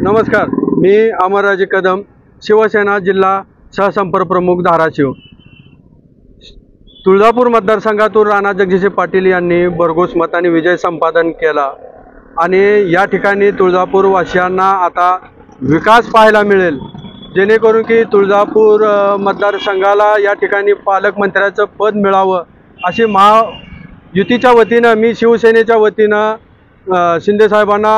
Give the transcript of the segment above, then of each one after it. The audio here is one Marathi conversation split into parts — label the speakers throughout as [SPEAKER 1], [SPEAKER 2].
[SPEAKER 1] नमस्कार, मी अमरराजे कदम, शिवसेना जिल्हा सहसंपर्क प्रमुख धाराशिव। तुळजापूर मतदारसंघातून राणा जगजितसिंह पाटील यांनी भरघोस मताने विजय संपादन केला आणि या ठिकाणी तुळजापूर वासियांना आता विकास पाहायला मिळेल, जेणेकरून की तुळजापूर मतदारसंघाला या ठिकाणी पालकमंत्र्याचं पद मिळावं अशी महायुतीच्या वतीनं मी शिवसेनेच्या वतीनं शिंदे साहेबांना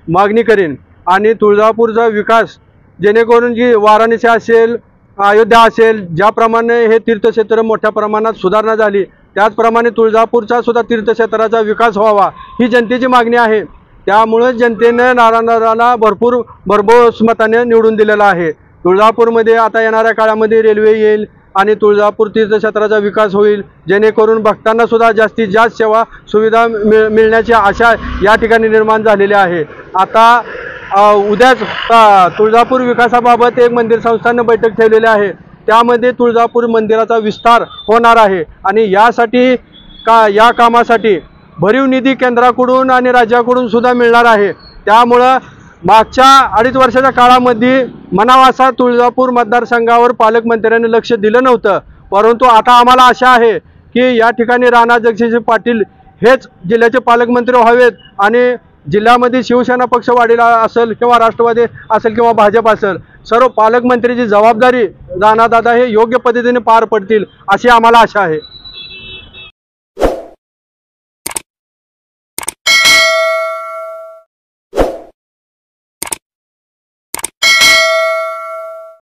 [SPEAKER 1] मागणी करेन आणि तुळजापूरचा विकास जेणेकरून जी वाराणसी असेल, अयोध्या असेल, ज्याप्रमाणे हे तीर्थक्षेत्र मोठ्या प्रमाणात सुधारणा झाली त्याचप्रमाणे तुळजापूरचा सुद्धा तीर्थक्षेत्राचा विकास व्हावा ही जनतेची मागणी आहे। त्यामुळे जनतेने नारायणरावला भरघोस मताने निवडून दिलेला आहे। तुळजापूरमध्ये आता येणाऱ्या काळामध्ये रेल्वे येईल आणि तुळजापूर तीर्थक्षेत्राचा विकास होईल, जेणेकरून भक्तांना सुद्धा जास्तीत जास्त सेवा सुविधा मिळण्याची आशा या ठिकाणी निर्माण झालेली आहे। आता उद्याच तुळजापूर विकासाबाबत एक मंदिर संस्थान बैठक ठेवलेली आहे, त्यामध्ये तुळजापूर मंदिराचा विस्तार होणार आहे आणि यासाठी या कामासाठी भरीव निधी केंद्राकडून आणि राज्याकडून सुद्धा मिळणार आहे। त्यामुळं मागच्या 2.5 वर्षाच्या काळामध्ये मनावासा तुळजापूर मतदारसंघावर पालकमंत्र्यांनी लक्ष दिलं नव्हतं, परंतु आता आम्हाला आशा आहे की या ठिकाणी राणा जगजितसिंह पाटील हेच जिल्ह्याचे पालकमंत्री व्हावेत आणि जिल्ह्यामध्ये शिवसेना पक्ष वाढीला असेल किंवा राष्ट्रवादी असेल किंवा भाजप असेल, सर्व पालकमंत्र्याची जबाबदारी राणादादा हे योग्य पद्धतीने पार पडतील अशी आम्हाला आशा आहे।